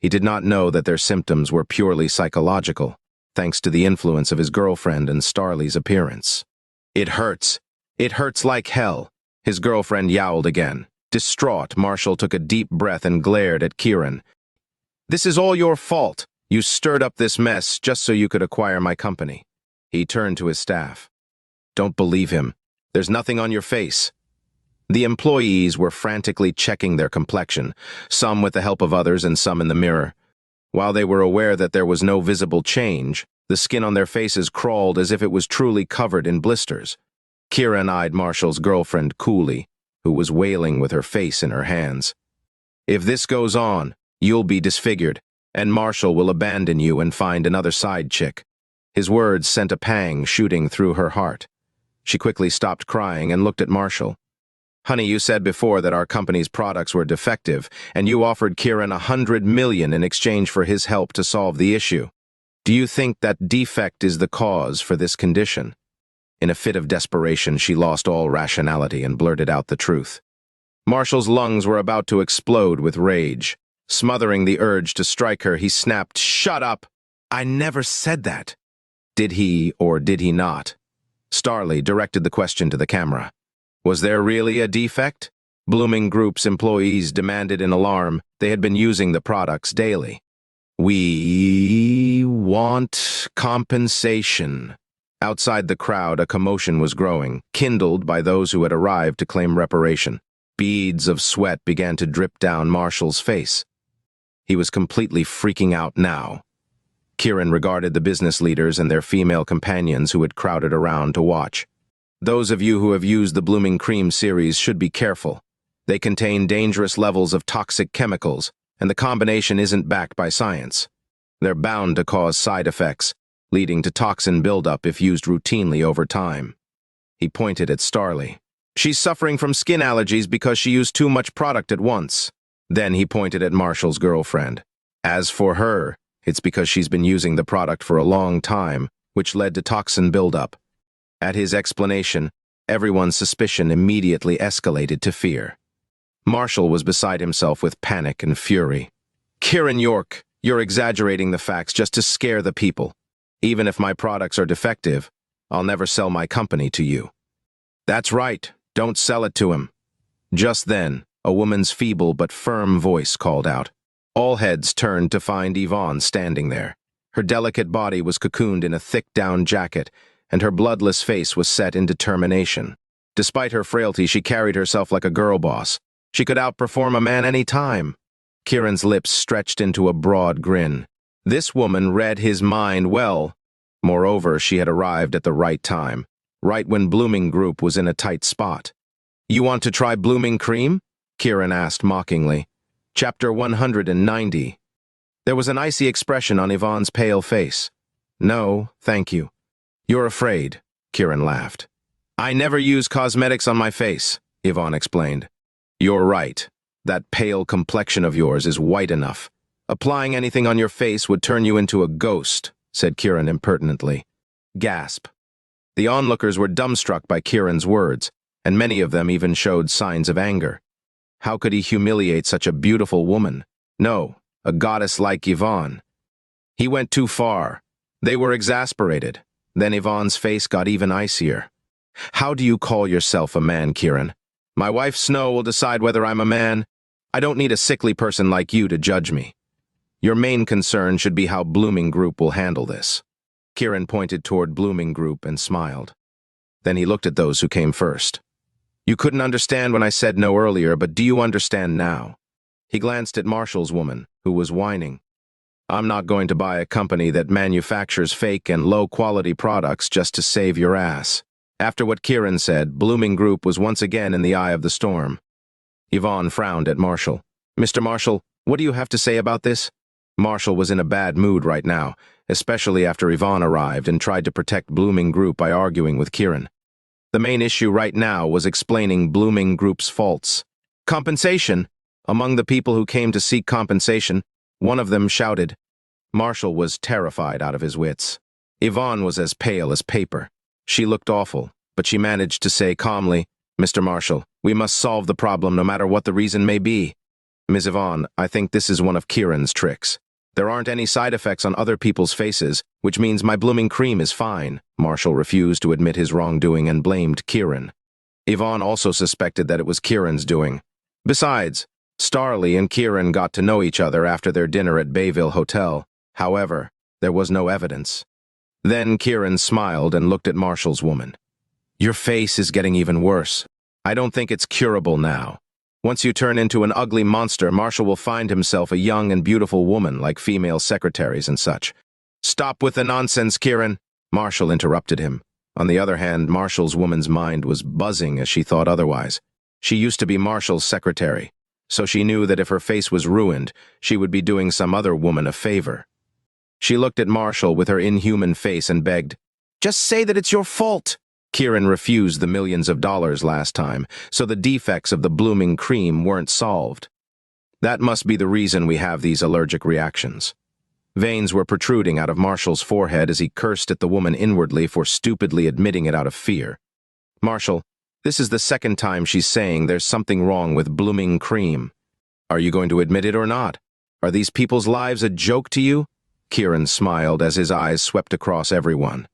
He did not know that their symptoms were purely psychological, thanks to the influence of his girlfriend and Starley's appearance. It hurts. It hurts like hell. His girlfriend yowled again. Distraught, Marshall took a deep breath and glared at Kiran. This is all your fault. You stirred up this mess just so you could acquire my company. He turned to his staff. Don't believe him. There's nothing on your face. The employees were frantically checking their complexion, some with the help of others and some in the mirror. While they were aware that there was no visible change, the skin on their faces crawled as if it was truly covered in blisters. Kiran eyed Marshall's girlfriend coolly, who was wailing with her face in her hands. If this goes on, you'll be disfigured, and Marshall will abandon you and find another side chick. His words sent a pang shooting through her heart. She quickly stopped crying and looked at Marshall. Honey, you said before that our company's products were defective, and you offered Kiran $100 million in exchange for his help to solve the issue. Do you think that defect is the cause for this condition? In a fit of desperation, she lost all rationality and blurted out the truth. Marshall's lungs were about to explode with rage. Smothering the urge to strike her, he snapped, Shut up! I never said that. Did he or did he not? Starley directed the question to the camera. Was there really a defect? Blooming Group's employees demanded in alarm. They had been using the products daily. We want compensation. Outside the crowd, a commotion was growing, kindled by those who had arrived to claim reparation. Beads of sweat began to drip down Marshall's face. He was completely freaking out now. Kiran regarded the business leaders and their female companions who had crowded around to watch. Those of you who have used the Blooming Cream series should be careful. They contain dangerous levels of toxic chemicals, and the combination isn't backed by science. They're bound to cause side effects, leading to toxin buildup if used routinely over time. He pointed at Starley. She's suffering from skin allergies because she used too much product at once. Then he pointed at Marshall's girlfriend. As for her, it's because she's been using the product for a long time, which led to toxin buildup. At his explanation, everyone's suspicion immediately escalated to fear. Marshall was beside himself with panic and fury. "Kiran York, you're exaggerating the facts just to scare the people. Even if my products are defective, I'll never sell my company to you." "That's right, don't sell it to him." Just then, a woman's feeble but firm voice called out. All heads turned to find Yvonne standing there. Her delicate body was cocooned in a thick down jacket, and her bloodless face was set in determination. Despite her frailty, she carried herself like a girl boss. She could outperform a man any time. Kiran's lips stretched into a broad grin. This woman read his mind well. Moreover, she had arrived at the right time, right when Blooming Group was in a tight spot. "You want to try Blooming Cream?" Kiran asked mockingly. Chapter 190. There was an icy expression on Yvonne's pale face. "No, thank you." "You're afraid," Kiran laughed. "I never use cosmetics on my face," Yvonne explained. "You're right. That pale complexion of yours is white enough. Applying anything on your face would turn you into a ghost," said Kiran impertinently. Gasp. The onlookers were dumbstruck by Kiran's words, and many of them even showed signs of anger. How could he humiliate such a beautiful woman? No, a goddess like Yvonne. He went too far. They were exasperated. Then Yvonne's face got even icier. "How do you call yourself a man, Kiran? My wife Snow will decide whether I'm a man. I don't need a sickly person like you to judge me. Your main concern should be how Blooming Group will handle this." Kiran pointed toward Blooming Group and smiled. Then he looked at those who came first. "You couldn't understand when I said no earlier, but do you understand now?" He glanced at Marshall's woman, who was whining. "I'm not going to buy a company that manufactures fake and low-quality products just to save your ass." After what Kiran said, Blooming Group was once again in the eye of the storm. Yvonne frowned at Marshall. "Mr. Marshall, what do you have to say about this?" Marshall was in a bad mood right now, especially after Yvonne arrived and tried to protect Blooming Group by arguing with Kiran. The main issue right now was explaining Blooming Group's faults. "Compensation!" Among the people who came to seek compensation, one of them shouted. Marshall was terrified out of his wits. Yvonne was as pale as paper. She looked awful, but she managed to say calmly, "Mr. Marshall, we must solve the problem no matter what the reason may be. Ms. Yvonne, I think this is one of Kiran's tricks. There aren't any side effects on other people's faces, which means my Blooming Cream is fine." Marshall refused to admit his wrongdoing and blamed Kiran. Yvonne also suspected that it was Kiran's doing. Besides, Starley and Kiran got to know each other after their dinner at Bayville Hotel. However, there was no evidence. Then Kiran smiled and looked at Marshall's woman. "Your face is getting even worse. I don't think it's curable now. Once you turn into an ugly monster, Marshall will find himself a young and beautiful woman like female secretaries and such." "Stop with the nonsense, Kiran," Marshall interrupted him. On the other hand, Marshall's woman's mind was buzzing as she thought otherwise. She used to be Marshall's secretary, so she knew that if her face was ruined, she would be doing some other woman a favor. She looked at Marshall with her inhuman face and begged, "Just say that it's your fault." Kiran refused the millions of dollars last time, so the defects of the Blooming Cream weren't solved. That must be the reason we have these allergic reactions. Veins were protruding out of Marshall's forehead as he cursed at the woman inwardly for stupidly admitting it out of fear. "Marshall, this is the second time she's saying there's something wrong with Blooming Cream. Are you going to admit it or not? Are these people's lives a joke to you?" Kiran smiled as his eyes swept across everyone.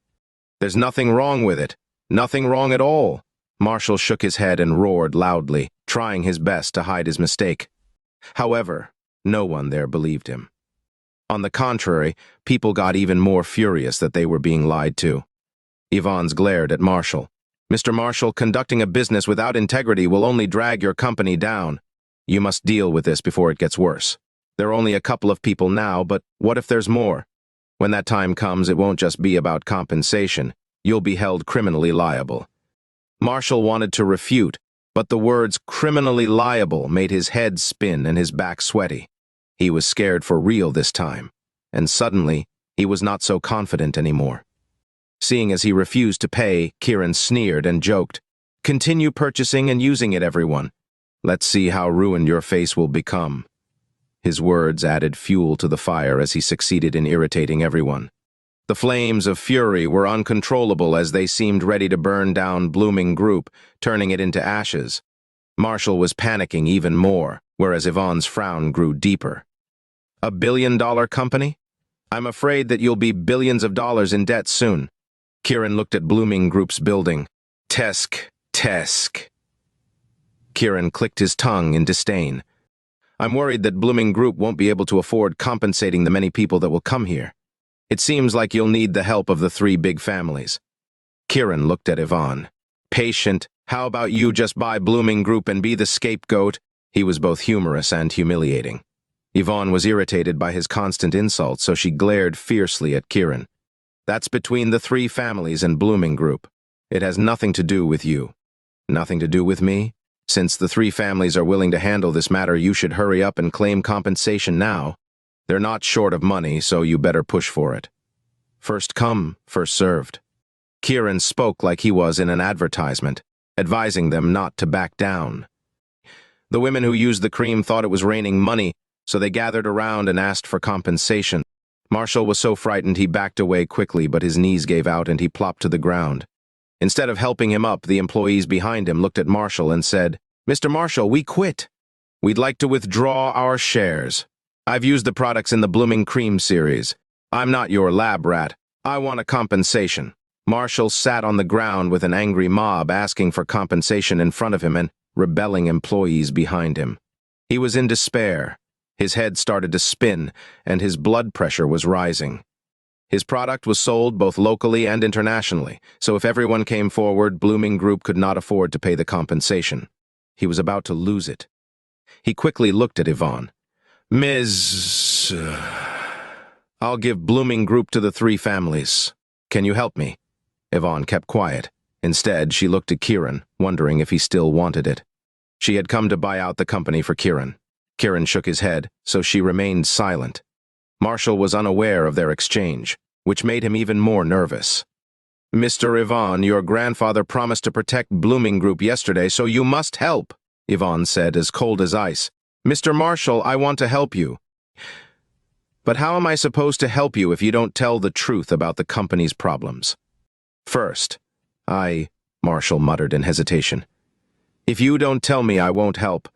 "There's nothing wrong with it. Nothing wrong at all." Marshall shook his head and roared loudly, trying his best to hide his mistake. However, no one there believed him. On the contrary, people got even more furious that they were being lied to. Yvonne glared at Marshall. "Mr. Marshall, conducting a business without integrity will only drag your company down. You must deal with this before it gets worse. There are only a couple of people now, but what if there's more? When that time comes, it won't just be about compensation. You'll be held criminally liable." Marshall wanted to refute, but the words criminally liable made his head spin and his back sweaty. He was scared for real this time, and suddenly, he was not so confident anymore. Seeing as he refused to pay, Kiran sneered and joked, "Continue purchasing and using it, everyone. Let's see how ruined your face will become." His words added fuel to the fire as he succeeded in irritating everyone. The flames of fury were uncontrollable as they seemed ready to burn down Blooming Group, turning it into ashes. Marshall was panicking even more, whereas Yvonne's frown grew deeper. A billion-dollar company? I'm afraid that you'll be billions of dollars in debt soon. Kiran looked at Blooming Group's building. Tesk. Kiran clicked his tongue in disdain. I'm worried that Blooming Group won't be able to afford compensating the many people that will come here. It seems like you'll need the help of the three big families. Kiran looked at Yvonne. Patient, how about you just buy Blooming Group and be the scapegoat? He was both humorous and humiliating. Yvonne was irritated by his constant insults, so she glared fiercely at Kiran. That's between the three families and Blooming Group. It has nothing to do with you. Nothing to do with me? Since the three families are willing to handle this matter, you should hurry up and claim compensation now. They're not short of money, so you better push for it. First come, first served. Kiran spoke like he was in an advertisement, advising them not to back down. The women who used the cream thought it was raining money, so they gathered around and asked for compensation. Marshall was so frightened he backed away quickly, but his knees gave out and he plopped to the ground. Instead of helping him up, the employees behind him looked at Marshall and said, Mr. Marshall, we quit. We'd like to withdraw our shares. I've used the products in the Blooming Cream series. I'm not your lab rat. I want a compensation. Marshall sat on the ground with an angry mob asking for compensation in front of him and rebelling employees behind him. He was in despair. His head started to spin, and his blood pressure was rising. His product was sold both locally and internationally, so if everyone came forward, Blooming Group could not afford to pay the compensation. He was about to lose it. He quickly looked at Yvonne. Ms. I'll give Blooming Group to the three families. Can you help me? Yvonne kept quiet. Instead, she looked at Kiran, wondering if he still wanted it. She had come to buy out the company for Kiran. Kiran shook his head, so she remained silent. Marshall was unaware of their exchange, which made him even more nervous. Mr. Yvonne, your grandfather promised to protect Blooming Group yesterday, so you must help, Yvonne said, as cold as ice. Mr. Marshall, I want to help you. But how am I supposed to help you if you don't tell the truth about the company's problems? First, Marshall muttered in hesitation. If you don't tell me, I won't help.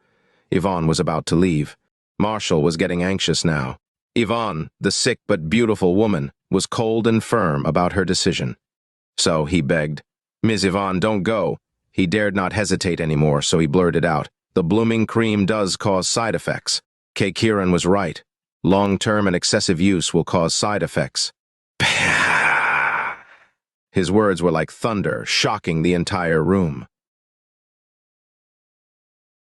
Yvonne was about to leave. Marshall was getting anxious now. Yvonne, the sick but beautiful woman, was cold and firm about her decision. So he begged, Ms. Yvonne, don't go. He dared not hesitate anymore, so he blurted out, The Blooming Cream does cause side effects. Kiran was right. Long-term and excessive use will cause side effects. His words were like thunder, shocking the entire room.